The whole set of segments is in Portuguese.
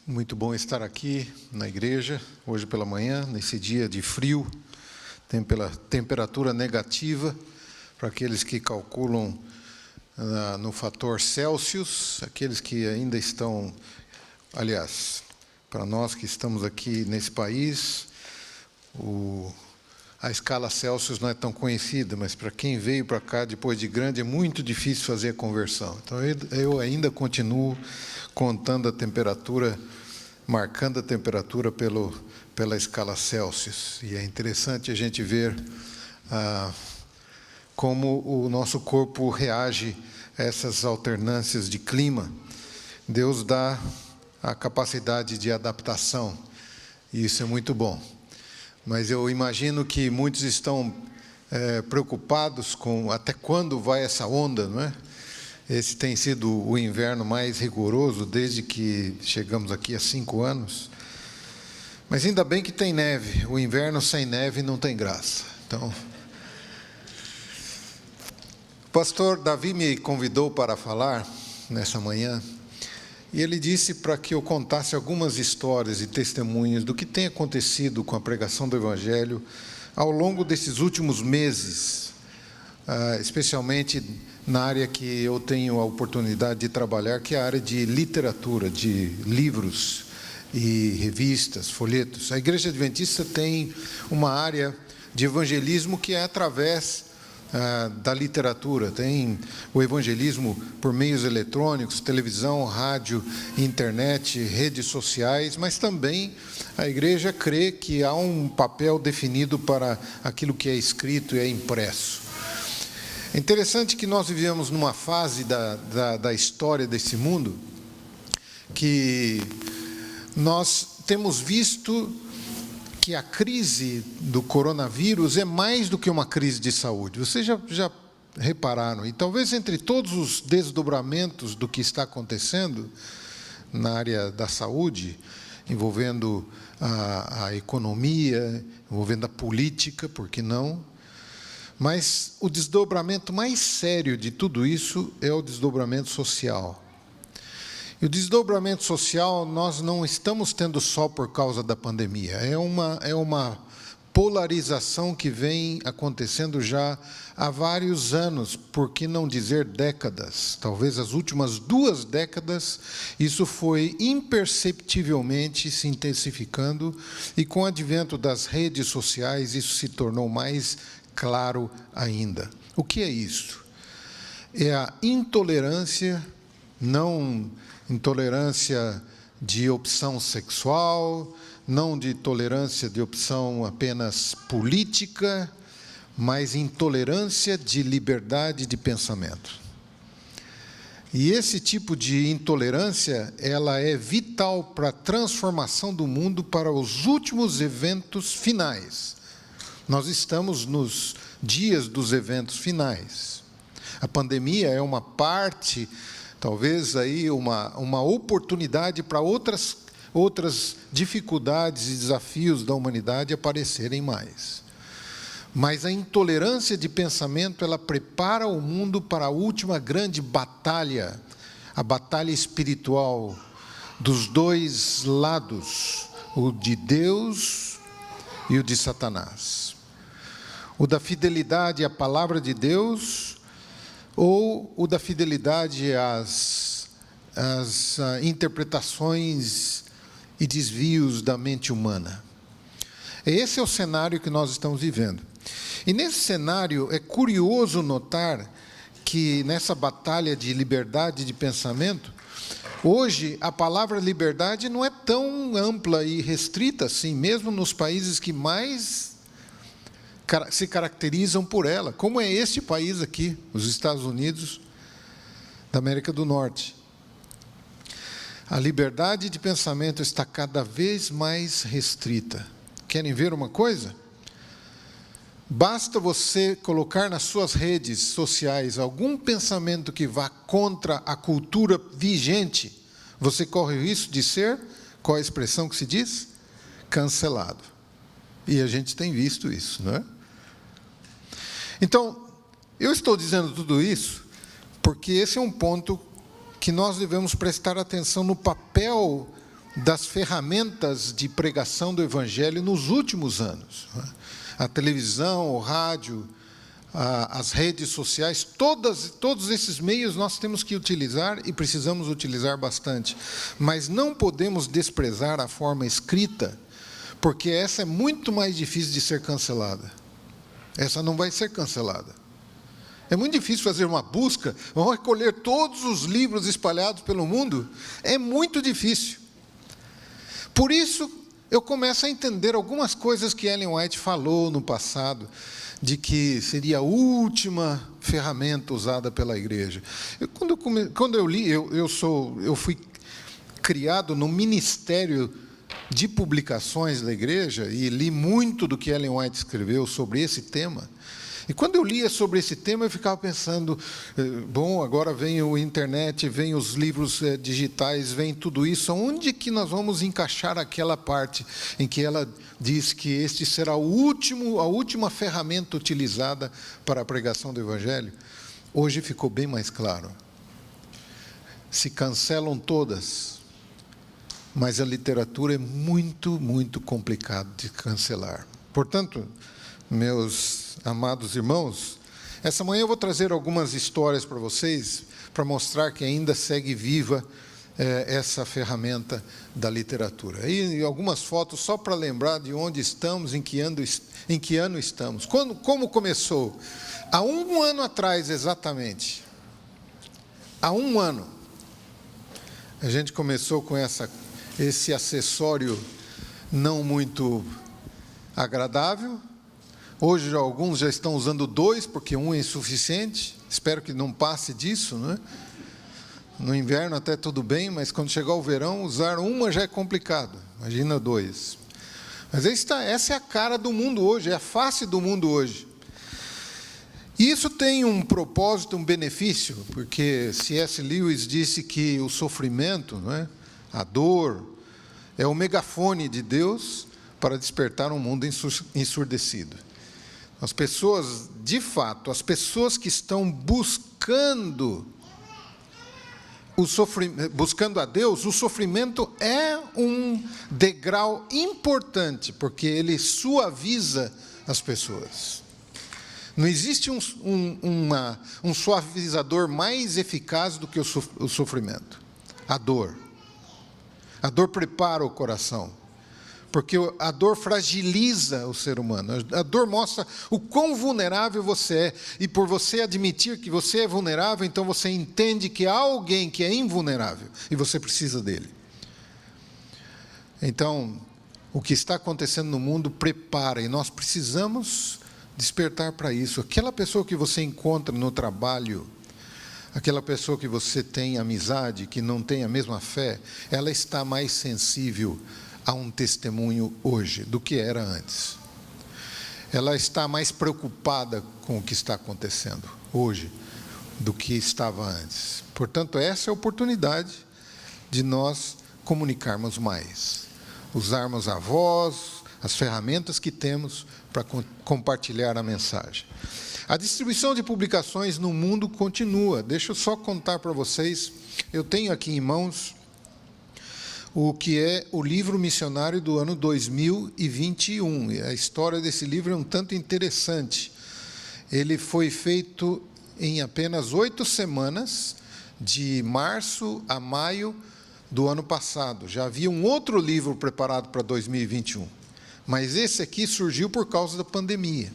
Muito bom estar aqui na igreja, hoje pela manhã, nesse dia de frio, temperatura negativa, para aqueles que calculam no fator Celsius, aqueles que ainda estão, aliás, para nós que estamos aqui nesse país, a escala Celsius não é tão conhecida, mas para quem veio para cá depois de grande é muito difícil fazer a conversão. Então eu ainda continuo contando a temperatura, marcando a temperatura pela escala Celsius. E é interessante a gente ver como o nosso corpo reage a essas alternâncias de clima. Deus dá a capacidade de adaptação, e isso é muito bom. Mas eu imagino que muitos estão preocupados com até quando vai essa onda, não é? Esse tem sido o inverno mais rigoroso desde que chegamos aqui há 5 anos. Mas ainda bem que tem neve. O inverno sem neve não tem graça. Então, o pastor Davi me convidou para falar nessa manhã, e ele disse para que eu contasse algumas histórias e testemunhos do que tem acontecido com a pregação do Evangelho ao longo desses últimos meses, especialmente na área que eu tenho a oportunidade de trabalhar, que é a área de literatura, de livros e revistas, folhetos. A Igreja Adventista tem uma área de evangelismo que é através da literatura. Tem o evangelismo por meios eletrônicos, televisão, rádio, internet, redes sociais, mas também a igreja crê que há um papel definido para aquilo que é escrito e é impresso. É interessante que nós vivemos numa fase da história desse mundo que nós temos visto que a crise do coronavírus é mais do que uma crise de saúde. Vocês já repararam? E talvez entre todos os desdobramentos do que está acontecendo na área da saúde, envolvendo a economia, envolvendo a política, por que não? Mas o desdobramento mais sério de tudo isso é o desdobramento social. E o desdobramento social nós não estamos tendo só por causa da pandemia. É uma polarização que vem acontecendo já há vários anos, por que não dizer décadas. Talvez as últimas 2 décadas, isso foi imperceptivelmente se intensificando, e com o advento das redes sociais, isso se tornou mais claro ainda. O que é isso? É a intolerância, não intolerância de opção sexual, não de tolerância de opção apenas política, mas intolerância de liberdade de pensamento. E esse tipo de intolerância, ela é vital para a transformação do mundo para os últimos eventos finais. Nós estamos nos dias dos eventos finais. A pandemia é uma parte, talvez aí uma oportunidade para outras dificuldades e desafios da humanidade aparecerem mais. Mas a intolerância de pensamento, ela prepara o mundo para a última grande batalha, a batalha espiritual dos 2 lados, o de Deus e o de Satanás. O da fidelidade à palavra de Deus ou o da fidelidade às interpretações e desvios da mente humana. Esse é o cenário que nós estamos vivendo. E nesse cenário é curioso notar que nessa batalha de liberdade de pensamento, hoje a palavra liberdade não é tão ampla e restrita assim, mesmo nos países que mais se caracterizam por ela, como é este país aqui, os Estados Unidos da América do Norte. A liberdade de pensamento está cada vez mais restrita. Querem ver uma coisa? Basta você colocar nas suas redes sociais algum pensamento que vá contra a cultura vigente, você corre o risco de ser, qual é a expressão que se diz? Cancelado. E a gente tem visto isso, não é? Então, eu estou dizendo tudo isso porque esse é um ponto que nós devemos prestar atenção no papel das ferramentas de pregação do Evangelho nos últimos anos. A televisão, o rádio, as redes sociais, todos esses meios nós temos que utilizar e precisamos utilizar bastante. Mas não podemos desprezar a forma escrita, porque essa é muito mais difícil de ser cancelada. Essa não vai ser cancelada. É muito difícil fazer uma busca, vamos recolher todos os livros espalhados pelo mundo. É muito difícil. Por isso, eu começo a entender algumas coisas que Ellen White falou no passado, de que seria a última ferramenta usada pela igreja. Quando eu li, eu fui criado no ministério de publicações da igreja e li muito do que Ellen White escreveu sobre esse tema. E quando eu lia sobre esse tema, eu ficava pensando, bom, agora vem a internet, vem os livros digitais, vem tudo isso, onde que nós vamos encaixar aquela parte em que ela diz que este será a última ferramenta utilizada para a pregação do Evangelho? Hoje ficou bem mais claro. Se cancelam todas, mas a literatura é muito, muito complicado de cancelar. Portanto, meus amados irmãos, essa manhã eu vou trazer algumas histórias para vocês, para mostrar que ainda segue viva essa ferramenta da literatura. E algumas fotos só para lembrar de onde estamos, em que ano estamos. Como começou? Há um ano atrás, exatamente. Há um ano, a gente começou com esse acessório não muito agradável. Hoje alguns já estão usando 2, porque um é insuficiente. Espero que não passe disso, não é? No inverno até tudo bem, mas quando chegar o verão, usar uma já é complicado. Imagina 2. Mas essa é a cara do mundo hoje, é a face do mundo hoje. E isso tem um propósito, um benefício, porque C.S. Lewis disse que o sofrimento, não é? A dor, é o megafone de Deus para despertar um mundo ensurdecido. As pessoas, de fato, as pessoas que estão buscando a Deus, o sofrimento é um degrau importante, porque ele suaviza as pessoas. Não existe um suavizador mais eficaz do que o sofrimento. A dor. A dor prepara o coração. Porque a dor fragiliza o ser humano. A dor mostra o quão vulnerável você é. E por você admitir que você é vulnerável, então você entende que há alguém que é invulnerável. E você precisa dele. Então, o que está acontecendo no mundo prepara. E nós precisamos despertar para isso. Aquela pessoa que você encontra no trabalho, aquela pessoa que você tem amizade, que não tem a mesma fé, ela está mais sensível a um testemunho hoje do que era antes. Ela está mais preocupada com o que está acontecendo hoje do que estava antes. Portanto, essa é a oportunidade de nós comunicarmos mais, usarmos a voz, as ferramentas que temos para compartilhar a mensagem. A distribuição de publicações no mundo continua. Deixa eu só contar para vocês, eu tenho aqui em mãos o que é o livro missionário do ano 2021. E a história desse livro é um tanto interessante. Ele foi feito em apenas 8 semanas, de março a maio do ano passado. Já havia um outro livro preparado para 2021, mas esse aqui surgiu por causa da pandemia.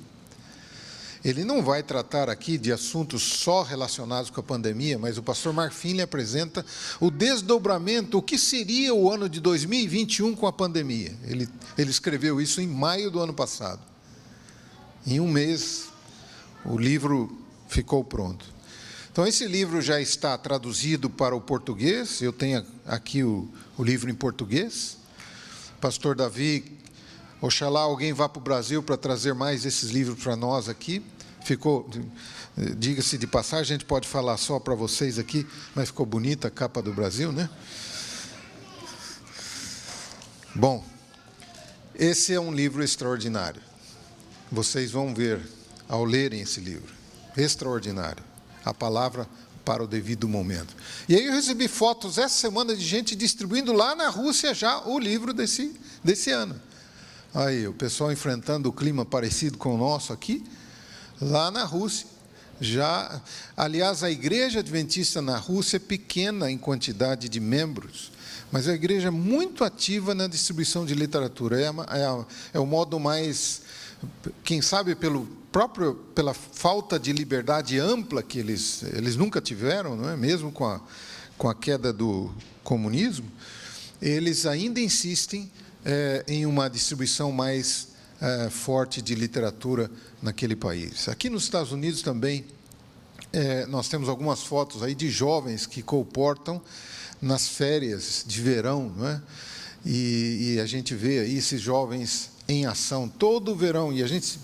Ele não vai tratar aqui de assuntos só relacionados com a pandemia, mas o pastor Mark Finley apresenta o desdobramento, o que seria o ano de 2021 com a pandemia. Ele escreveu isso em maio do ano passado. Em um mês, o livro ficou pronto. Então, esse livro já está traduzido para o português. Eu tenho aqui o livro em português. Pastor Davi, oxalá alguém vá para o Brasil para trazer mais esses livros para nós aqui. Diga-se de passagem, a gente pode falar só para vocês aqui, mas ficou bonita a capa do Brasil, né? Bom, esse é um livro extraordinário. Vocês vão ver ao lerem esse livro. Extraordinário. A palavra para o devido momento. E aí eu recebi fotos essa semana de gente distribuindo lá na Rússia já o livro desse ano. Aí, o pessoal enfrentando o clima parecido com o nosso aqui, lá na Rússia. Já, aliás, a igreja adventista na Rússia é pequena em quantidade de membros, mas é uma igreja muito ativa na distribuição de literatura. É o modo mais, quem sabe pela falta de liberdade ampla que eles nunca tiveram, não é? Mesmo com a queda do comunismo, eles ainda insistem em uma distribuição mais forte de literatura naquele país. Aqui nos Estados Unidos também, nós temos algumas fotos aí de jovens que colportam nas férias de verão, não é? E a gente vê aí esses jovens em ação todo o verão, e a gente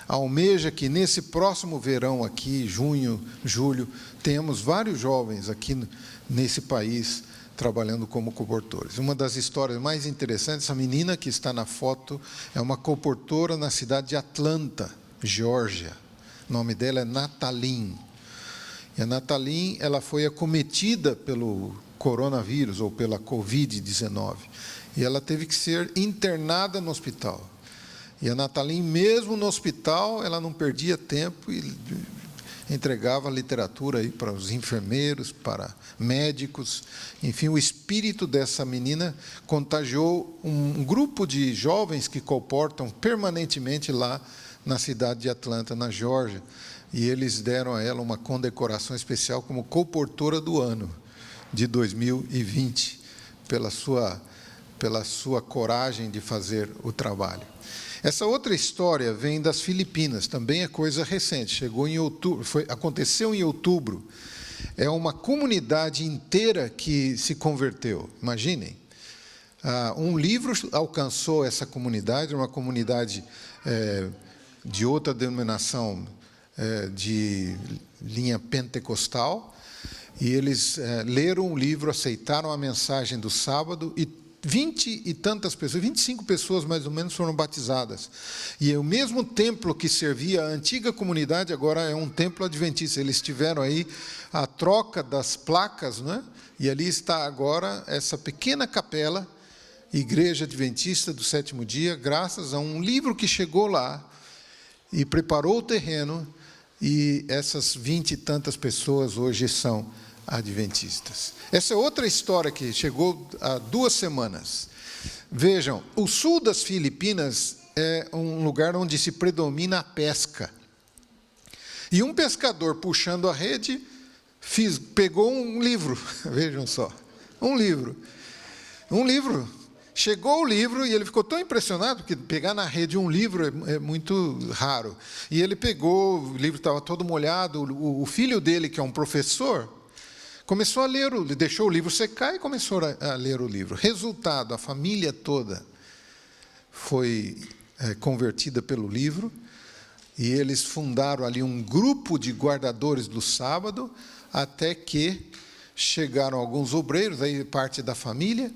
almeja que nesse próximo verão aqui, junho, julho, tenhamos vários jovens aqui nesse país trabalhando como colportores. Uma das histórias mais interessantes, essa menina que está na foto é uma colportora na cidade de Atlanta, Geórgia. O nome dela é Nataline. E a Nataline, ela foi acometida pelo coronavírus ou pela Covid-19. E ela teve que ser internada no hospital. E a Nataline, mesmo no hospital, ela não perdia tempo e entregava literatura aí para os enfermeiros, para médicos. Enfim, o espírito dessa menina contagiou um grupo de jovens que colportam permanentemente lá na cidade de Atlanta, na Geórgia. E eles deram a ela uma condecoração especial como colportora do ano de 2020, pela sua coragem de fazer o trabalho. Essa outra história vem das Filipinas, também é coisa recente, chegou em outubro, aconteceu em outubro. É uma comunidade inteira que se converteu, imaginem. Um livro alcançou essa comunidade, uma comunidade de outra denominação, de linha pentecostal, e eles leram o livro, aceitaram a mensagem do sábado, e 20 e tantas pessoas, 25 pessoas mais ou menos foram batizadas. E o mesmo templo que servia a antiga comunidade, agora é um templo adventista. Eles tiveram aí a troca das placas, não é? E ali está agora essa pequena capela, Igreja Adventista do Sétimo Dia, graças a um livro que chegou lá e preparou o terreno, e essas 20 e tantas pessoas hoje são adventistas. Essa é outra história que chegou há 2 semanas. Vejam, o sul das Filipinas é um lugar onde se predomina a pesca. E um pescador puxando a rede pegou um livro, vejam só, um livro. Chegou o livro e ele ficou tão impressionado, porque pegar na rede um livro é muito raro. E ele pegou, o livro estava todo molhado, o filho dele, que é um professor, começou a ler, deixou o livro secar e começou a ler o livro. Resultado, a família toda foi convertida pelo livro, e eles fundaram ali um grupo de guardadores do sábado, até que chegaram alguns obreiros, aí parte da família,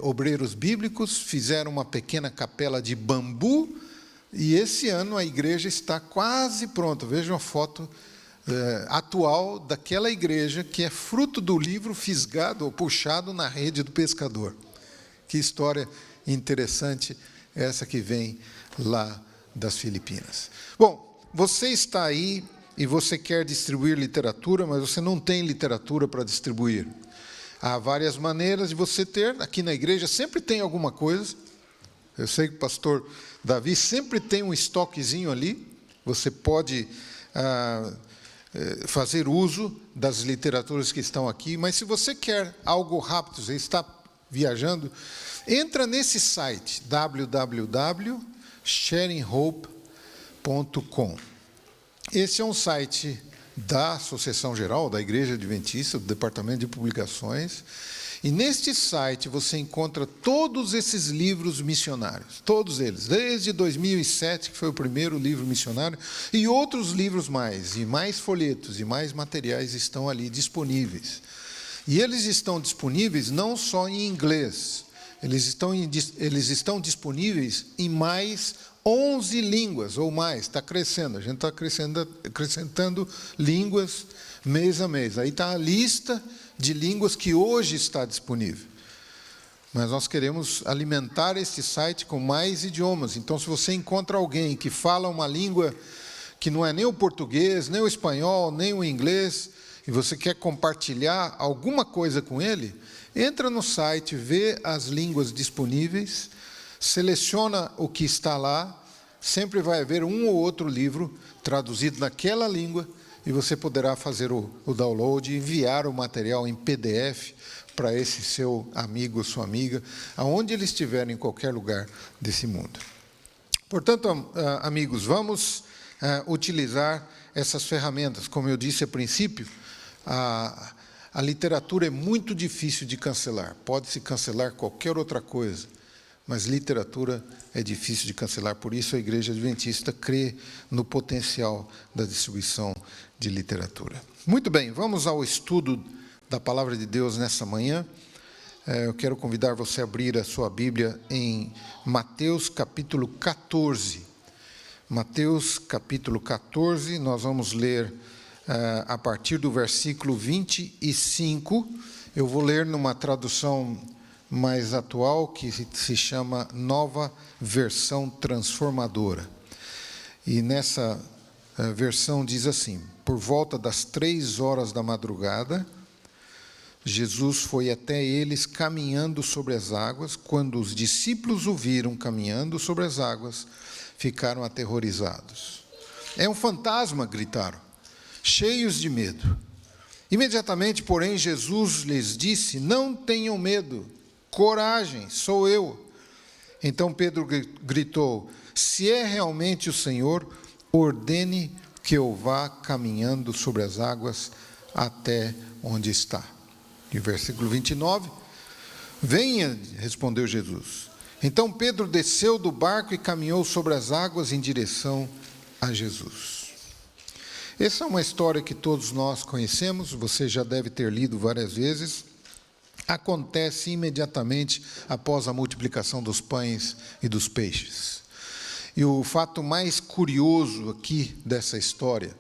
obreiros bíblicos, fizeram uma pequena capela de bambu, e esse ano a igreja está quase pronta. Vejam a foto atual daquela igreja que é fruto do livro fisgado ou puxado na rede do pescador. Que história interessante essa que vem lá das Filipinas. Bom, você está aí e você quer distribuir literatura, mas você não tem literatura para distribuir. Há várias maneiras de você ter. Aqui na igreja sempre tem alguma coisa. Eu sei que o pastor Davi sempre tem um estoquezinho ali. Você pode fazer uso das literaturas que estão aqui, mas se você quer algo rápido, você está viajando, entra nesse site, www.sharinghope.com. Esse é um site da Associação Geral, da Igreja Adventista, do Departamento de Publicações, e neste site você encontra todos esses livros missionários, todos eles, desde 2007, que foi o primeiro livro missionário, e outros livros mais, e mais folhetos, e mais materiais estão ali disponíveis. E eles estão disponíveis não só em inglês, eles estão disponíveis em mais 11 línguas ou mais, está crescendo. A gente está acrescentando línguas mês a mês. Aí está a lista de línguas que hoje está disponível. Mas nós queremos alimentar esse site com mais idiomas. Então, se você encontra alguém que fala uma língua que não é nem o português, nem o espanhol, nem o inglês, e você quer compartilhar alguma coisa com ele, entra no site, vê as línguas disponíveis, seleciona o que está lá, sempre vai haver um ou outro livro traduzido naquela língua, e você poderá fazer o download e enviar o material em PDF para esse seu amigo ou sua amiga, aonde ele estiver, em qualquer lugar desse mundo. Portanto, amigos, vamos utilizar essas ferramentas. Como eu disse a princípio, a literatura é muito difícil de cancelar. Pode-se cancelar qualquer outra coisa, mas literatura é difícil de cancelar. Por isso, a Igreja Adventista crê no potencial da distribuição de literatura. Muito bem, vamos ao estudo da Palavra de Deus nessa manhã. Eu quero convidar você a abrir a sua Bíblia em Mateus capítulo 14. Mateus capítulo 14, nós vamos ler a partir do versículo 25. Eu vou ler numa tradução mais atual, que se chama Nova Versão Transformadora. E nessa versão diz assim: por volta das 3h da madrugada, Jesus foi até eles caminhando sobre as águas. Quando os discípulos o viram caminhando sobre as águas, ficaram aterrorizados. É um fantasma, gritaram, cheios de medo. Imediatamente, porém, Jesus lhes disse: não tenham medo, coragem, sou eu. Então Pedro gritou: se é realmente o Senhor, ordene que eu vá caminhando sobre as águas até onde está. E o versículo 29, venha, respondeu Jesus. Então Pedro desceu do barco e caminhou sobre as águas em direção a Jesus. Essa é uma história que todos nós conhecemos, você já deve ter lido várias vezes. Acontece imediatamente após a multiplicação dos pães e dos peixes. E o fato mais curioso aqui dessa história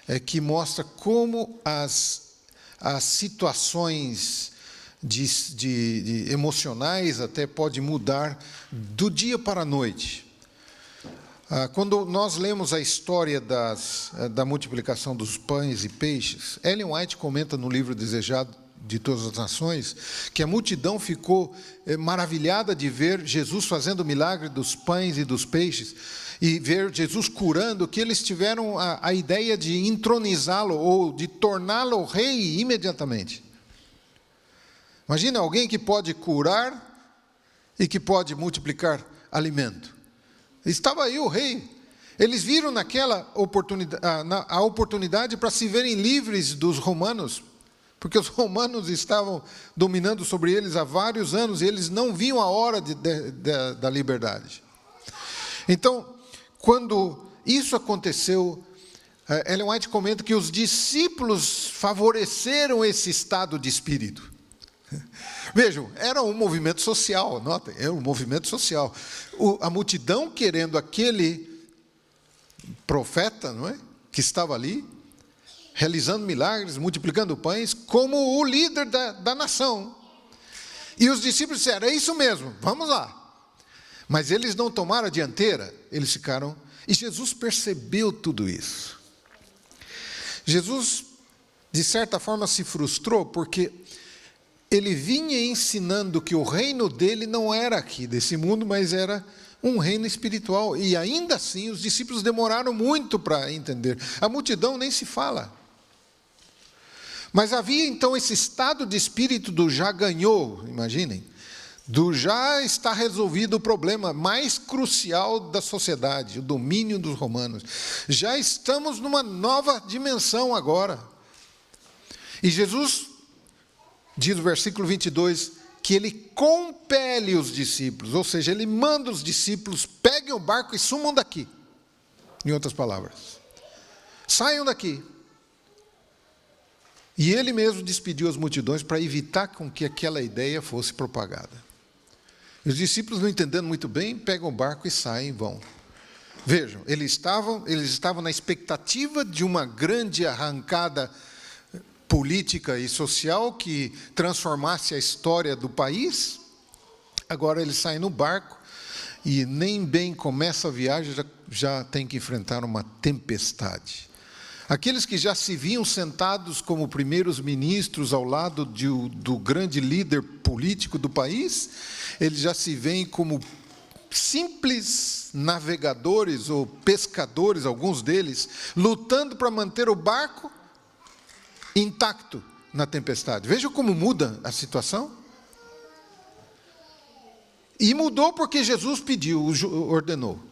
é que mostra como as situações de emocionais até pode mudar do dia para a noite. Quando nós lemos a história da multiplicação dos pães e peixes, Ellen White comenta no livro Desejado de Todas as Nações, que a multidão ficou maravilhada de ver Jesus fazendo o milagre dos pães e dos peixes, e ver Jesus curando, que eles tiveram a ideia de entronizá-lo, ou de torná-lo rei imediatamente. Imagina alguém que pode curar e que pode multiplicar alimento. Estava aí o rei. Eles viram naquela oportunidade, a oportunidade para se verem livres dos romanos, porque os romanos estavam dominando sobre eles há vários anos, e eles não viam a hora da liberdade. Então, quando isso aconteceu, Ellen White comenta que os discípulos favoreceram esse estado de espírito. Vejam, era um movimento social, notem, era um movimento social. A multidão querendo aquele profeta, não é, que estava ali, realizando milagres, multiplicando pães, como o líder da nação. E os discípulos disseram: é isso mesmo, vamos lá. Mas eles não tomaram a dianteira, eles ficaram... E Jesus percebeu tudo isso. Jesus, de certa forma, se frustrou, porque ele vinha ensinando que o reino dele não era aqui desse mundo, mas era um reino espiritual. E ainda assim, os discípulos demoraram muito para entender. A multidão nem se fala. Mas havia então esse estado de espírito do já ganhou, imaginem, do já está resolvido o problema mais crucial da sociedade, o domínio dos romanos. Já estamos numa nova dimensão agora. E Jesus, diz o versículo 22, que ele compele os discípulos, ou seja, ele manda os discípulos, peguem o barco e sumam daqui. Em outras palavras, saiam daqui. E ele mesmo despediu as multidões para evitar com que aquela ideia fosse propagada. Os discípulos, não entendendo muito bem, pegam o barco e saem e vão. Vejam, eles estavam na expectativa de uma grande arrancada política e social que transformasse a história do país. Agora eles saem no barco e nem bem começa a viagem, já tem que enfrentar uma tempestade. Aqueles que já se viam sentados como primeiros ministros ao lado do grande líder político do país, eles já se veem como simples navegadores ou pescadores, alguns deles, lutando para manter o barco intacto na tempestade. Veja como muda a situação. E mudou porque Jesus pediu, ordenou.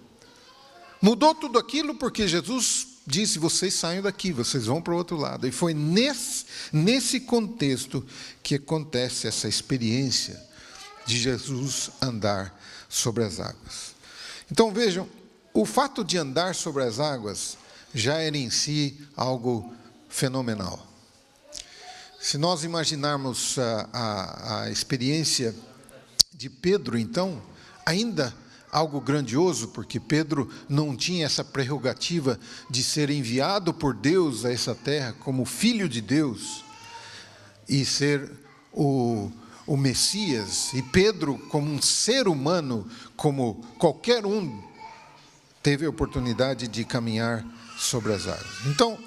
Mudou tudo aquilo porque Jesus disse: vocês saiam daqui, vocês vão para o outro lado. E foi nesse contexto que acontece essa experiência de Jesus andar sobre as águas. Então vejam, o fato de andar sobre as águas já era em si algo fenomenal. Se nós imaginarmos a experiência de Pedro, então, ainda algo grandioso, porque Pedro não tinha essa prerrogativa de ser enviado por Deus a essa terra como filho de Deus e ser o Messias. E Pedro, como um ser humano, como qualquer um, teve a oportunidade de caminhar sobre as águas. Então,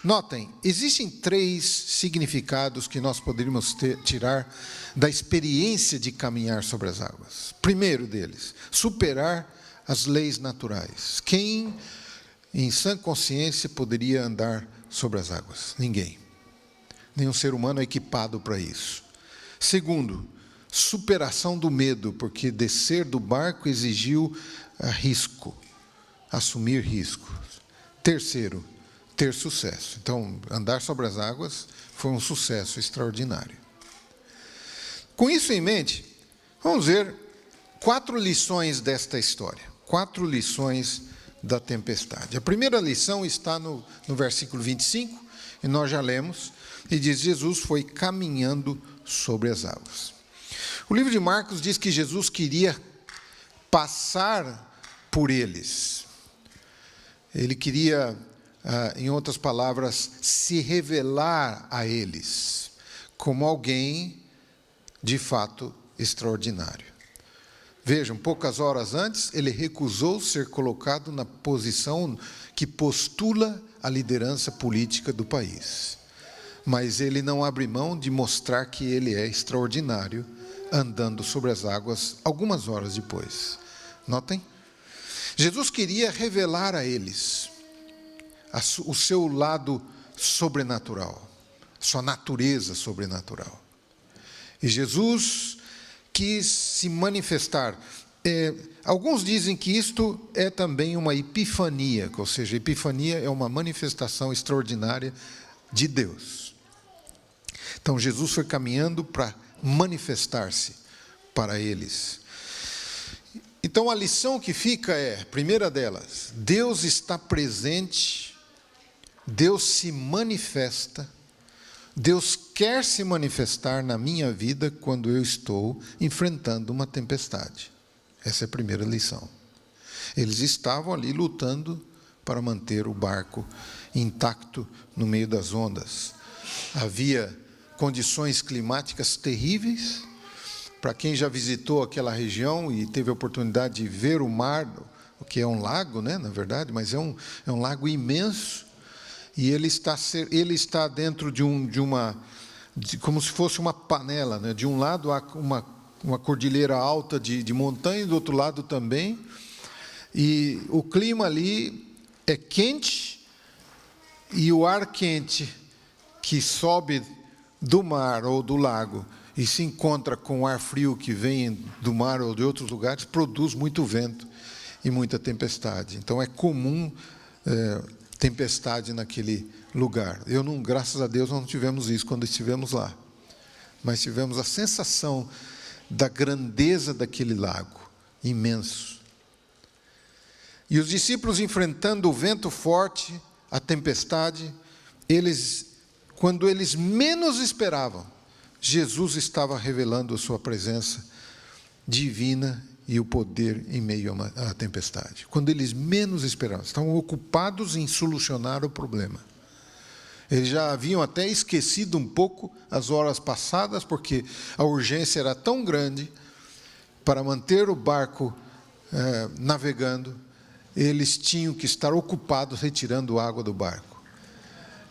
notem, existem 3 significados que nós poderíamos tirar da experiência de caminhar sobre as águas. Primeiro deles, superar as leis naturais. Quem, em sã consciência, poderia andar sobre as águas? Ninguém. Nenhum ser humano é equipado para isso. Segundo, superação do medo, porque descer do barco exigiu risco, assumir riscos. Terceiro, ter sucesso. Então, andar sobre as águas foi um sucesso extraordinário. Com isso em mente, vamos ver 4 lições desta história. 4 lições da tempestade. A primeira lição está no versículo 25, e nós já lemos, e diz: Jesus foi caminhando sobre as águas. O livro de Marcos diz que Jesus queria passar por eles. Ele queria, em outras palavras, se revelar a eles como alguém de fato extraordinário. Vejam, poucas horas antes, ele recusou ser colocado na posição que postula a liderança política do país. Mas ele não abre mão de mostrar que ele é extraordinário, andando sobre as águas algumas horas depois. Notem? Jesus queria revelar a eles o seu lado sobrenatural, sua natureza sobrenatural. E Jesus quis se manifestar. Alguns dizem que isto é também uma epifania, ou seja, epifania é uma manifestação extraordinária de Deus. Então Jesus foi caminhando para manifestar-se para eles. Então a lição que fica é, primeira delas, Deus está presente, Deus se manifesta, Deus quer se manifestar na minha vida quando eu estou enfrentando uma tempestade. Essa é a primeira lição. Eles estavam ali lutando para manter o barco intacto no meio das ondas. Havia condições climáticas terríveis. Para quem já visitou aquela região e teve a oportunidade de ver o mar, o que é um lago, né, na verdade, mas é um lago imenso, e ele está dentro como se fosse uma panela, né? De um lado há uma cordilheira alta de montanha, e do outro lado também, e o clima ali é quente, e o ar quente que sobe do mar ou do lago e se encontra com o ar frio que vem do mar ou de outros lugares, produz muito vento e muita tempestade. Então é comum tempestade naquele lugar. Graças a Deus, não tivemos isso quando estivemos lá. Mas tivemos a sensação da grandeza daquele lago, imenso. E os discípulos enfrentando o vento forte, a tempestade, quando eles menos esperavam, Jesus estava revelando a sua presença divina e o poder em meio à tempestade. Quando eles menos esperavam, estavam ocupados em solucionar o problema. Eles já haviam até esquecido um pouco as horas passadas, porque a urgência era tão grande para manter o barco navegando, eles tinham que estar ocupados retirando água do barco.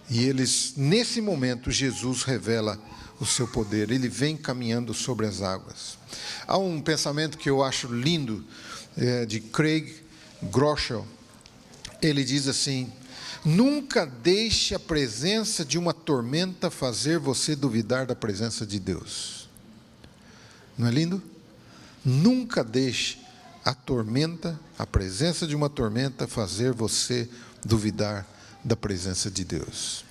E eles, nesse momento, Jesus revela o seu poder, ele vem caminhando sobre as águas. Há um pensamento que eu acho lindo, de Craig Groeschel. Ele diz assim: nunca deixe a presença de uma tormenta fazer você duvidar da presença de Deus. Não é lindo? Nunca deixe a presença de uma tormenta fazer você duvidar da presença de Deus.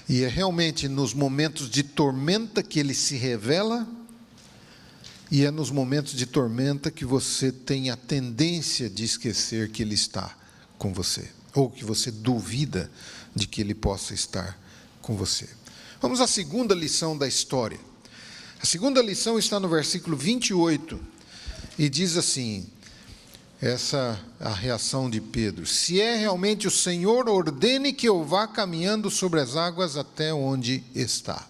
E é realmente nos momentos de tormenta que ele se revela, e é nos momentos de tormenta que você tem a tendência de esquecer que ele está com você, ou que você duvida de que ele possa estar com você. Vamos à segunda lição da história. A segunda lição está no versículo 28, e diz assim, essa é a reação de Pedro: se é realmente o Senhor, ordene que eu vá caminhando sobre as águas até onde está.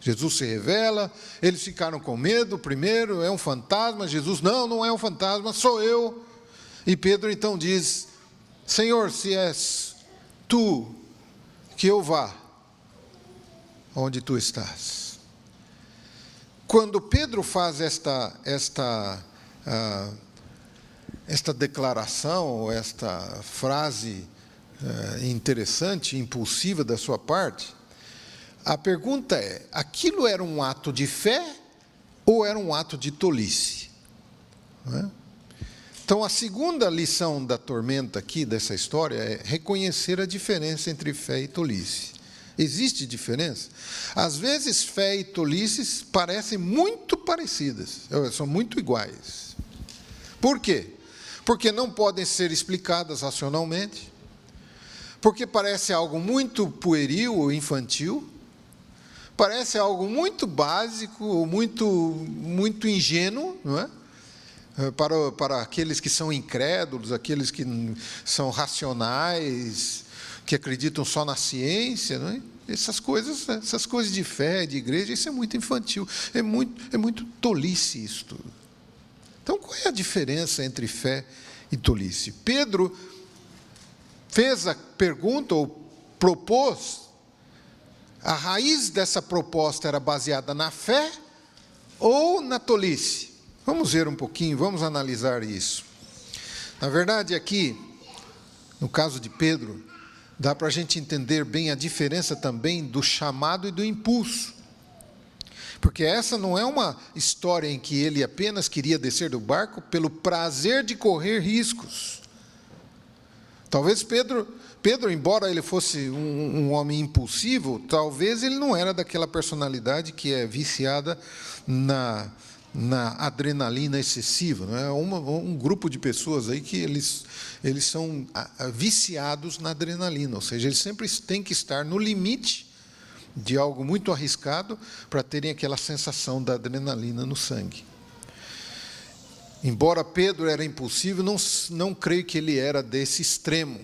Jesus se revela, eles ficaram com medo primeiro, é um fantasma. Jesus: não é um fantasma, sou eu. E Pedro então diz: Senhor, se és tu, que eu vá onde tu estás. Quando Pedro faz esta declaração, esta frase interessante, impulsiva da sua parte, a pergunta é: aquilo era um ato de fé ou era um ato de tolice? Não é? Então, a segunda lição da tormenta aqui, dessa história, é reconhecer a diferença entre fé e tolice. Existe diferença? Às vezes, fé e tolices parecem muito parecidas, são muito iguais. Por quê? Porque não podem ser explicadas racionalmente, porque parece algo muito pueril ou infantil, parece algo muito básico, muito ingênuo, não é? Para aqueles que são incrédulos, aqueles que são racionais, que acreditam só na ciência, não é? Essas coisas de fé, de igreja, isso é muito infantil, é muito tolice isso tudo. Então, qual é a diferença entre fé e tolice? Pedro fez a pergunta, ou propôs, a raiz dessa proposta era baseada na fé ou na tolice? Vamos ver um pouquinho, vamos analisar isso. Na verdade, aqui, no caso de Pedro, dá para a gente entender bem a diferença também do chamado e do impulso. Porque essa não é uma história em que ele apenas queria descer do barco pelo prazer de correr riscos. Talvez Pedro, embora ele fosse um homem impulsivo, talvez ele não era daquela personalidade que é viciada na adrenalina excessiva. Não é? Um grupo de pessoas aí que eles são viciados na adrenalina, ou seja, eles sempre têm que estar no limite de algo muito arriscado para terem aquela sensação da adrenalina no sangue. Embora Pedro era impulsivo, não creio que ele era desse extremo.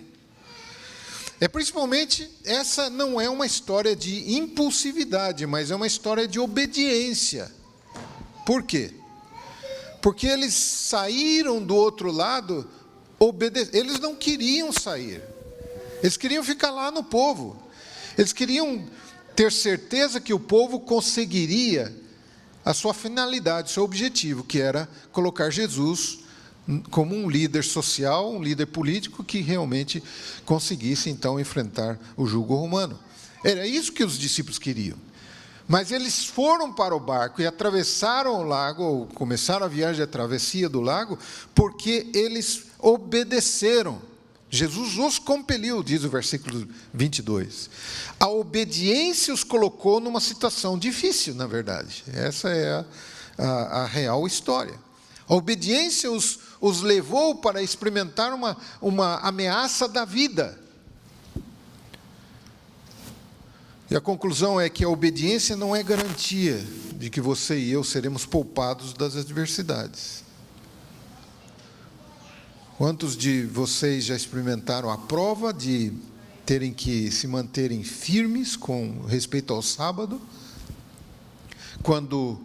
Principalmente, essa não é uma história de impulsividade, mas é uma história de obediência. Por quê? Porque eles saíram do outro lado, eles não queriam sair. Eles queriam ficar lá no povo. Eles queriam ter certeza que o povo conseguiria a sua finalidade, o seu objetivo, que era colocar Jesus como um líder social, um líder político que realmente conseguisse, então, enfrentar o jugo romano. Era isso que os discípulos queriam. Mas eles foram para o barco e atravessaram o lago, ou começaram a viagem, a travessia do lago, porque eles obedeceram. Jesus os compeliu, diz o versículo 22. A obediência os colocou numa situação difícil, na verdade. Essa é a real história. A obediência os levou para experimentar uma ameaça da vida. E a conclusão é que a obediência não é garantia de que você e eu seremos poupados das adversidades. Quantos de vocês já experimentaram a prova de terem que se manterem firmes com respeito ao sábado, quando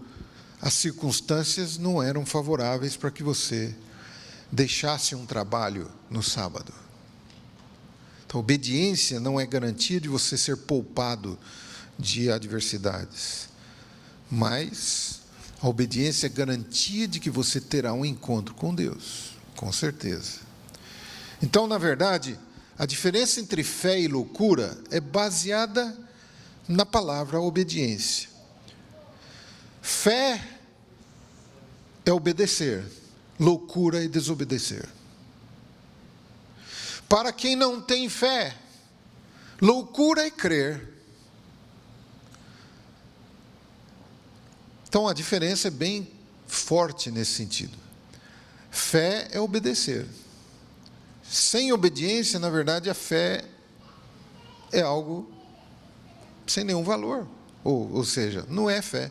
as circunstâncias não eram favoráveis para que você deixasse um trabalho no sábado? Então, obediência não é garantia de você ser poupado de adversidades, mas a obediência é garantia de que você terá um encontro com Deus, com certeza. Então, na verdade, a diferença entre fé e loucura é baseada na palavra obediência. Fé é obedecer, loucura é desobedecer. Para quem não tem fé, loucura é crer. Então a diferença é bem forte nesse sentido. Fé é obedecer. Sem obediência, na verdade, a fé é algo sem nenhum valor. Ou seja, não é fé.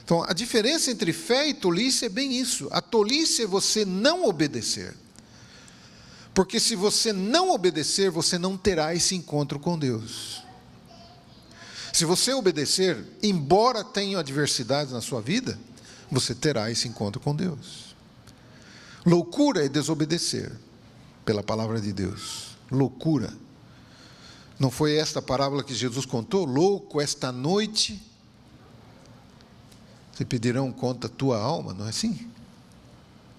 Então, a diferença entre fé e tolice é bem isso. A tolice é você não obedecer. Porque se você não obedecer, você não terá esse encontro com Deus. Se você obedecer, embora tenha adversidades na sua vida, você terá esse encontro com Deus. Loucura é desobedecer, pela palavra de Deus. Loucura. Não foi esta parábola que Jesus contou? Louco, esta noite te pedirão conta tua alma, não é assim?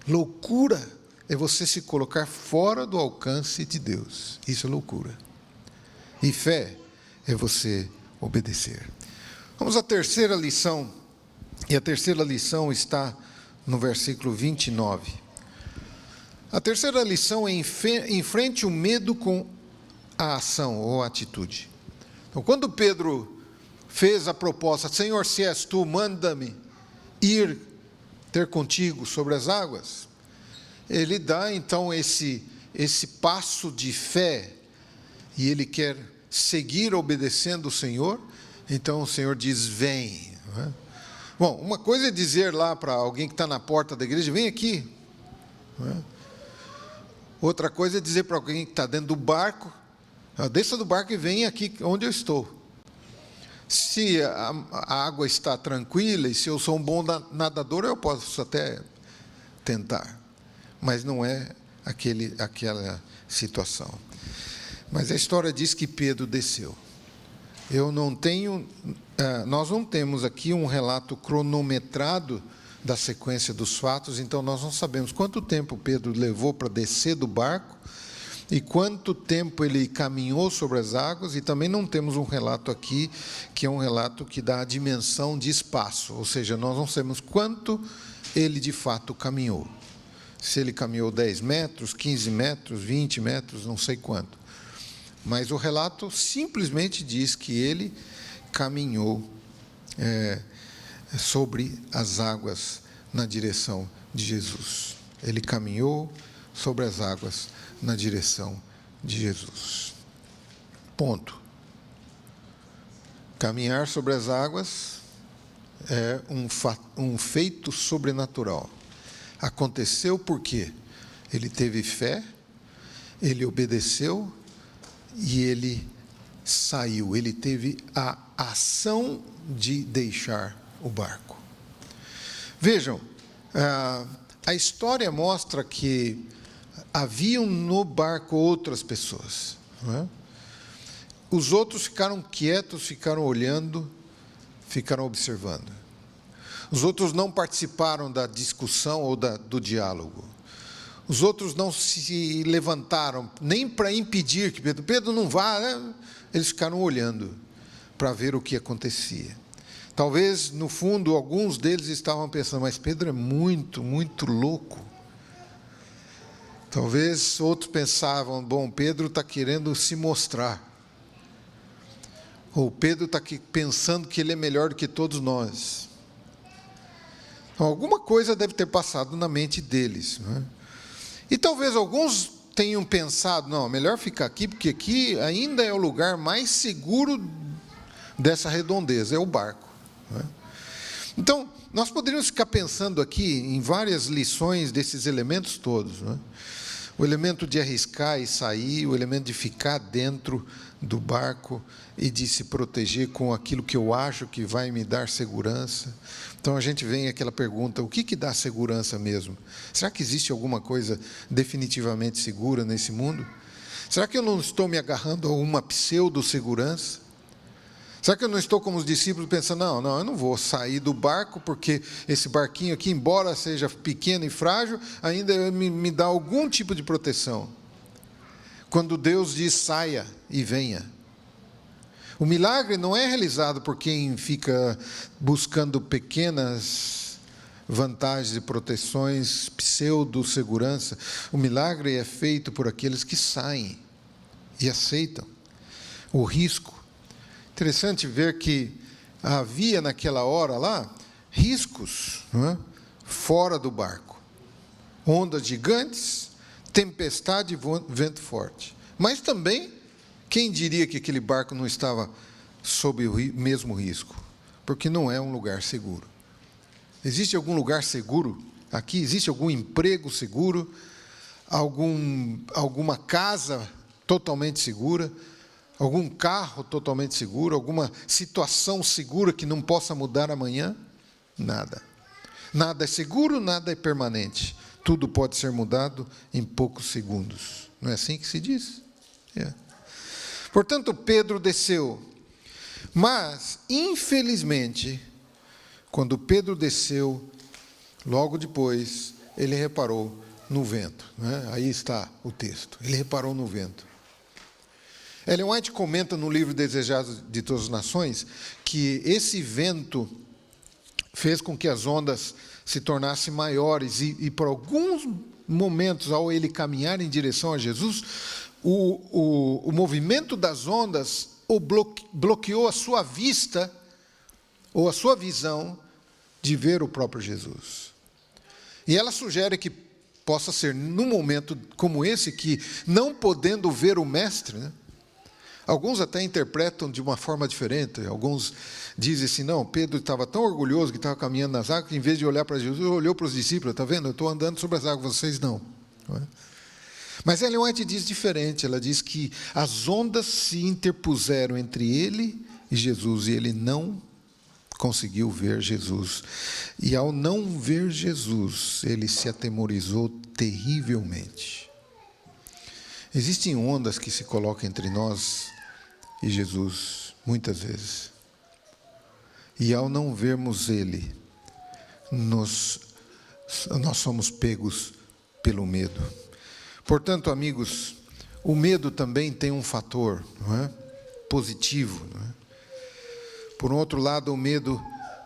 Loucura é você se colocar fora do alcance de Deus. Isso é loucura. E fé é você obedecer. Vamos à terceira lição. E a terceira lição está no versículo 29. A terceira lição é enfrente o medo com a ação ou a atitude. Então, quando Pedro fez a proposta, Senhor, se és tu, manda-me ir ter contigo sobre as águas, ele dá então esse passo de fé, e ele quer seguir obedecendo o Senhor. Então o Senhor diz, vem. Não é? Bom, uma coisa é dizer lá para alguém que está na porta da igreja, vem aqui. Não é? Outra coisa é dizer para alguém que está dentro do barco, desça do barco e vem aqui onde eu estou. Se a água está tranquila e se eu sou um bom nadador, eu posso até tentar. Mas não é aquela situação. Mas a história diz que Pedro desceu. Nós não temos aqui um relato cronometrado da sequência dos fatos, então nós não sabemos quanto tempo Pedro levou para descer do barco e quanto tempo ele caminhou sobre as águas, e também não temos um relato aqui que é um relato que dá a dimensão de espaço, ou seja, nós não sabemos quanto ele de fato caminhou. Se ele caminhou 10 metros, 15 metros, 20 metros, não sei quanto. Mas o relato simplesmente diz que ele caminhou sobre as águas na direção de Jesus. Ele caminhou sobre as águas na direção de Jesus. Ponto. Caminhar sobre as águas é um feito sobrenatural. Aconteceu porque ele teve fé, ele obedeceu e ele saiu. Ele teve a ação de deixar o barco. Vejam, a história mostra que haviam no barco outras pessoas. Não é? Os outros ficaram quietos, ficaram olhando, ficaram observando. Os outros não participaram da discussão ou do diálogo. Os outros não se levantaram, nem para impedir que Pedro não vá, né? Eles ficaram olhando para ver o que acontecia. Talvez, no fundo, alguns deles estavam pensando, mas Pedro é muito, muito louco. Talvez outros pensavam, bom, Pedro está querendo se mostrar. Ou Pedro está pensando que ele é melhor do que todos nós. Então, alguma coisa deve ter passado na mente deles, não é? E talvez alguns tenham pensado, não, melhor ficar aqui, porque aqui ainda é o lugar mais seguro dessa redondeza, é o barco. Não é? Então, nós poderíamos ficar pensando aqui em várias lições desses elementos todos, não é? O elemento de arriscar e sair, o elemento de ficar dentro do barco e de se proteger com aquilo que eu acho que vai me dar segurança. Então, a gente vem àquela pergunta, o que dá segurança mesmo? Será que existe alguma coisa definitivamente segura nesse mundo? Será que eu não estou me agarrando a uma pseudo-segurança? Será que eu não estou como os discípulos pensando, não, eu não vou sair do barco, porque esse barquinho aqui, embora seja pequeno e frágil, ainda me dá algum tipo de proteção. Quando Deus diz saia e venha. O milagre não é realizado por quem fica buscando pequenas vantagens e proteções, pseudo-segurança. O milagre é feito por aqueles que saem e aceitam o risco. Interessante ver que havia naquela hora lá riscos, não é? Fora do barco. Ondas gigantes, tempestade e vento forte. Mas também, quem diria que aquele barco não estava sob o mesmo risco? Porque não é um lugar seguro. Existe algum lugar seguro aqui? Existe algum emprego seguro? Alguma casa totalmente segura? Algum carro totalmente seguro? Alguma situação segura que não possa mudar amanhã? Nada. Nada é seguro, nada é permanente. Tudo pode ser mudado em poucos segundos. Não é assim que se diz? É. Portanto, Pedro desceu. Mas, infelizmente, quando Pedro desceu, logo depois, ele reparou no vento. Né? Aí está o texto. Ele reparou no vento. Ellen White comenta no livro Desejados de Todas as Nações que esse vento fez com que as ondas se tornassem maiores e por alguns momentos, ao ele caminhar em direção a Jesus, o movimento das ondas o bloqueou a sua vista ou a sua visão de ver o próprio Jesus. E ela sugere que possa ser num momento como esse que, não podendo ver o Mestre, né? Alguns até interpretam de uma forma diferente. Alguns dizem assim, não, Pedro estava tão orgulhoso que estava caminhando nas águas, que em vez de olhar para Jesus, olhou para os discípulos, está vendo? Eu estou andando sobre as águas, vocês não. Não é? Mas Ellen White diz diferente, ela diz que as ondas se interpuseram entre ele e Jesus, e ele não conseguiu ver Jesus. E ao não ver Jesus, ele se atemorizou terrivelmente. Existem ondas que se colocam entre nós e Jesus, muitas vezes. E ao não vermos Ele, nós somos pegos pelo medo. Portanto, amigos, o medo também tem um fator, não é? Positivo. Não é? Por outro lado, o medo,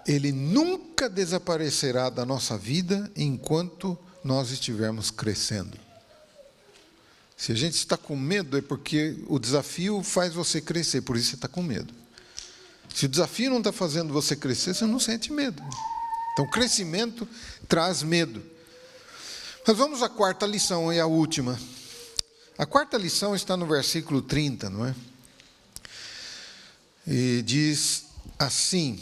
ele nunca desaparecerá da nossa vida enquanto nós estivermos crescendo. Se a gente está com medo, é porque o desafio faz você crescer, por isso você está com medo. Se o desafio não está fazendo você crescer, você não sente medo. Então, crescimento traz medo. Mas vamos à quarta lição, e a última. A quarta lição está no versículo 30, não é? E diz assim: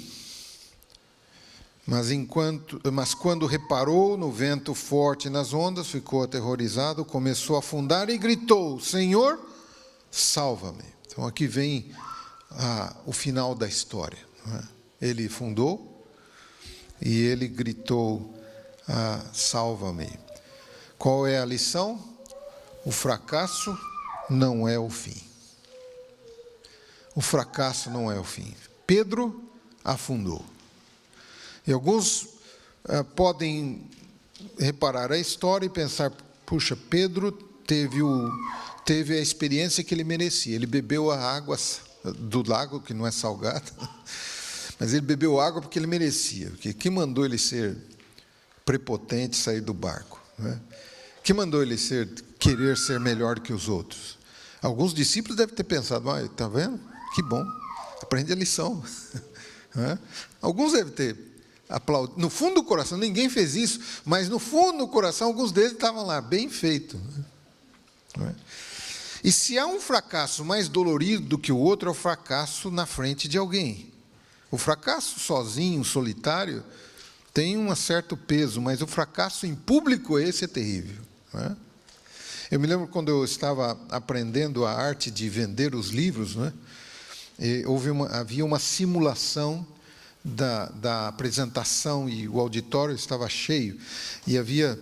Mas quando reparou no vento forte e nas ondas, ficou aterrorizado, começou a afundar e gritou, Senhor, salva-me. Então aqui vem o final da história. Não é? Ele afundou e ele gritou, salva-me. Qual é a lição? O fracasso não é o fim. O fracasso não é o fim. Pedro afundou. E alguns podem reparar a história e pensar, puxa, Pedro teve a experiência que ele merecia. Ele bebeu a água do lago, que não é salgada, mas ele bebeu água porque ele merecia. Porque quem mandou ele ser prepotente, sair do barco? Não é? Quem mandou ele querer ser melhor que os outros? Alguns discípulos devem ter pensado, está vendo? Que bom, aprende a lição. Não é? Alguns devem ter aplaudido. No fundo do coração, ninguém fez isso, mas no fundo do coração, alguns deles estavam lá, bem feito. Não é? E se há um fracasso mais dolorido do que o outro, é o fracasso na frente de alguém. O fracasso sozinho, solitário, tem um certo peso, mas o fracasso em público, esse é terrível, né? Eu me lembro quando eu estava aprendendo a arte de vender os livros, né? Havia uma simulação da apresentação e o auditório estava cheio. E havia,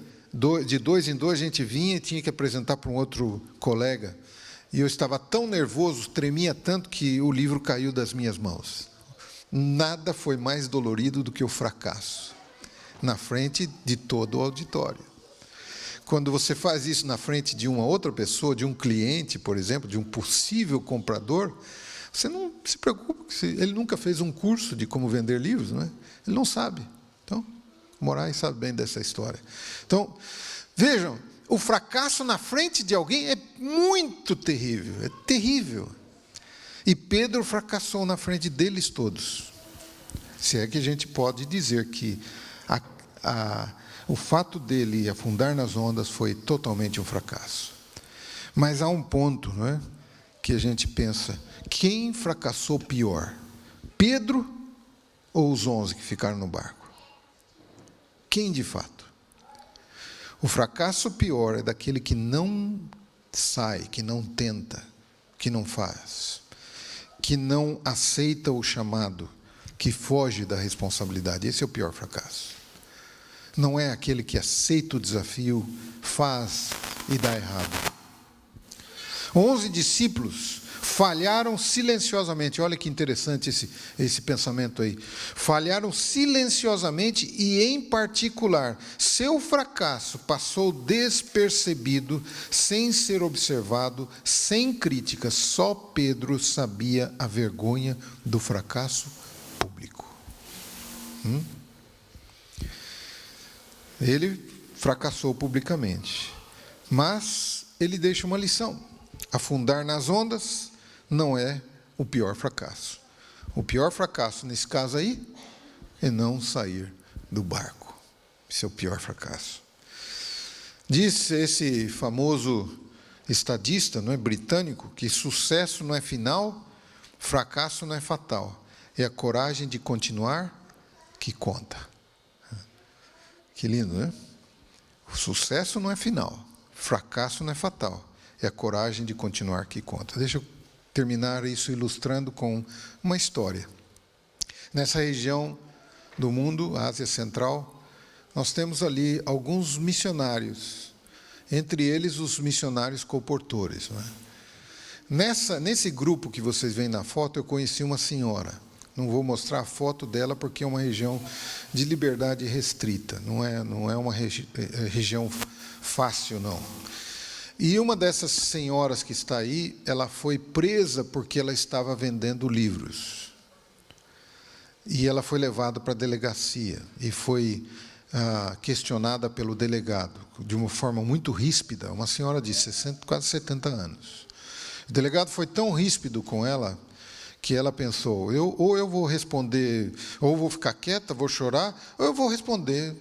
de dois em dois, a gente vinha e tinha que apresentar para um outro colega. E eu estava tão nervoso, tremia tanto que o livro caiu das minhas mãos. Nada foi mais dolorido do que o fracasso, na frente de todo o auditório. Quando você faz isso na frente de uma outra pessoa, de um cliente, por exemplo, de um possível comprador, você não se preocupa, ele nunca fez um curso de como vender livros, não é? Ele não sabe. Então, Moraes sabe bem dessa história. Então, vejam, o fracasso na frente de alguém é muito terrível, é terrível. E Pedro fracassou na frente deles todos. Se é que a gente pode dizer que o fato dele afundar nas ondas foi totalmente um fracasso. Mas há um ponto, não é, que a gente pensa, quem fracassou pior? Pedro ou os 11 que ficaram no barco? Quem de fato? O fracasso pior é daquele que não sai, que não tenta, que não faz, que não aceita o chamado, que foge da responsabilidade. Esse é o pior fracasso. Não é aquele que aceita o desafio, faz e dá errado. 11 discípulos falharam silenciosamente. Olha que interessante esse pensamento aí. Falharam silenciosamente e, em particular, seu fracasso passou despercebido, sem ser observado, sem críticas. Só Pedro sabia a vergonha do fracasso público. Ele fracassou publicamente, mas ele deixa uma lição. Afundar nas ondas não é o pior fracasso. O pior fracasso, nesse caso aí, é não sair do barco. Esse é o pior fracasso. Diz esse famoso estadista, não é, britânico, que sucesso não é final, fracasso não é fatal. É a coragem de continuar que conta. Que lindo, né? O sucesso não é final, fracasso não é fatal. É a coragem de continuar que conta. Deixa eu terminar isso ilustrando com uma história. Nessa região do mundo, Ásia Central, nós temos ali alguns missionários, entre eles os missionários colportores, não é? Nesse grupo que vocês veem na foto, eu conheci uma senhora. Não vou mostrar a foto dela porque é uma região de liberdade restrita, não é uma região fácil, não. E uma dessas senhoras que está aí, ela foi presa porque ela estava vendendo livros. E ela foi levada para a delegacia e foi questionada pelo delegado, de uma forma muito ríspida, uma senhora de quase 70 anos. O delegado foi tão ríspido com ela, que ela pensou, ou eu vou responder, ou vou ficar quieta, vou chorar, ou eu vou responder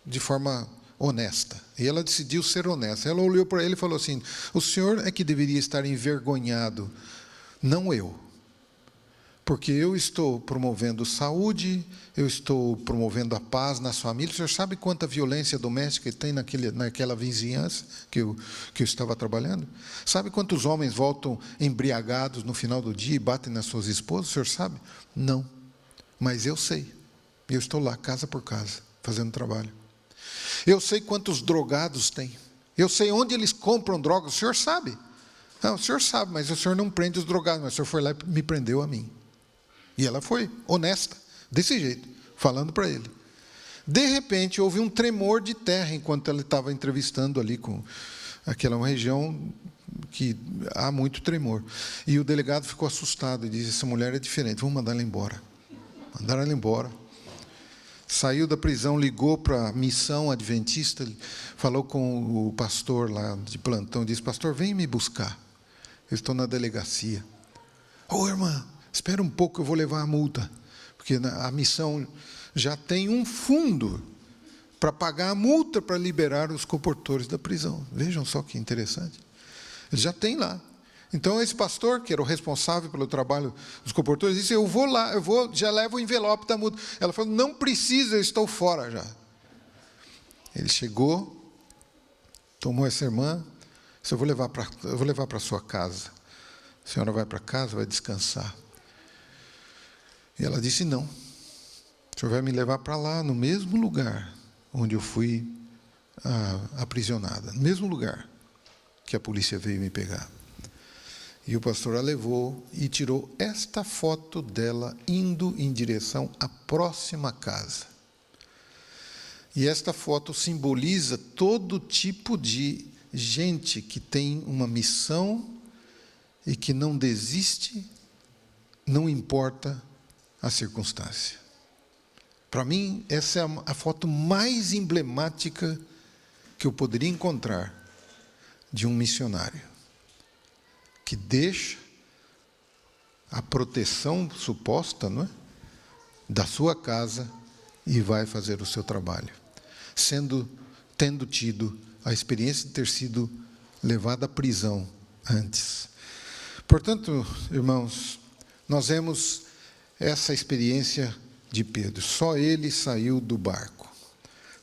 de forma honesta. E ela decidiu ser honesta. Ela olhou para ele e falou assim, o senhor é que deveria estar envergonhado, não eu. Porque eu estou promovendo saúde, eu estou promovendo a paz nas famílias. O senhor sabe quanta violência doméstica tem naquela vizinhança que eu estava trabalhando? Sabe quantos homens voltam embriagados no final do dia e batem nas suas esposas? O senhor sabe? Não. Mas eu sei. Eu estou lá, casa por casa, fazendo trabalho. Eu sei quantos drogados tem. Eu sei onde eles compram drogas. O senhor sabe? Não, o senhor sabe, mas o senhor não prende os drogados. Mas o senhor foi lá e me prendeu a mim. E ela foi honesta, desse jeito, falando para ele. De repente, houve um tremor de terra enquanto ela estava entrevistando ali com aquela região que há muito tremor. E o delegado ficou assustado e disse, essa mulher é diferente, vamos mandar ela embora. Mandaram ela embora. Saiu da prisão, ligou para a missão adventista, falou com o pastor lá de plantão, disse, pastor, vem me buscar. Eu estou na delegacia. Ô, irmã, espera um pouco, eu vou levar a multa, porque a missão já tem um fundo para pagar a multa para liberar os comportores da prisão. Vejam só que interessante. Ele já tem lá. Então, esse pastor, que era o responsável pelo trabalho dos comportadores, disse, eu vou lá, já levo o envelope da multa. Ela falou, não precisa, eu estou fora já. Ele chegou, tomou essa irmã, disse, eu vou levar para a sua casa. A senhora vai para casa, vai descansar. E ela disse, não. O senhor vai me levar para lá, no mesmo lugar onde eu fui aprisionada. No mesmo lugar que a polícia veio me pegar. E o pastor a levou e tirou esta foto dela indo em direção à próxima casa. E esta foto simboliza todo tipo de gente que tem uma missão e que não desiste, não importa a circunstância. Para mim, essa é a foto mais emblemática que eu poderia encontrar de um missionário, que deixa a proteção suposta, não é, da sua casa e vai fazer o seu trabalho, tendo tido a experiência de ter sido levado à prisão antes. Portanto, irmãos, nós vemos essa experiência de Pedro. Só ele saiu do barco.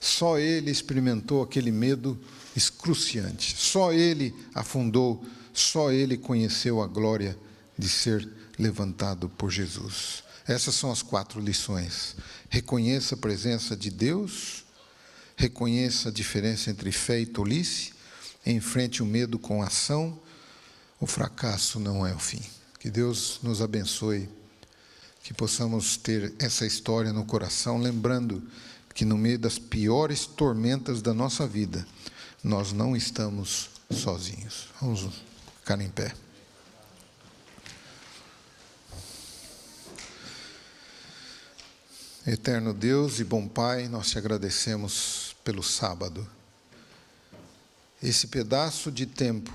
Só ele experimentou aquele medo excruciante. Só ele afundou. Só ele conheceu a glória de ser levantado por Jesus. Essas são as 4 lições. Reconheça a presença de Deus. Reconheça a diferença entre fé e tolice. Enfrente o medo com ação. O fracasso não é o fim. Que Deus nos abençoe, que possamos ter essa história no coração, lembrando que no meio das piores tormentas da nossa vida, nós não estamos sozinhos. Vamos ficar em pé. Eterno Deus e bom Pai, nós te agradecemos pelo sábado. Esse pedaço de tempo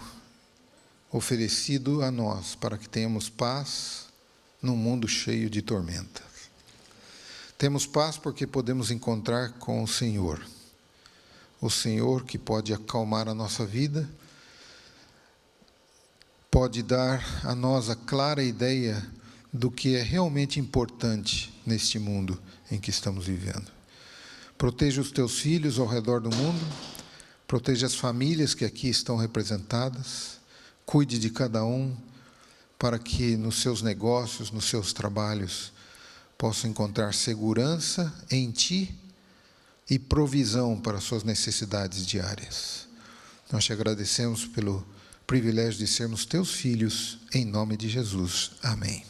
oferecido a nós para que tenhamos paz num mundo cheio de tormentas. Temos paz porque podemos encontrar com o Senhor que pode acalmar a nossa vida, pode dar a nós a clara ideia do que é realmente importante neste mundo em que estamos vivendo. Proteja os teus filhos ao redor do mundo, proteja as famílias que aqui estão representadas, cuide de cada um, para que nos seus negócios, nos seus trabalhos, possam encontrar segurança em Ti e provisão para suas necessidades diárias. Nós te agradecemos pelo privilégio de sermos Teus filhos, em nome de Jesus. Amém.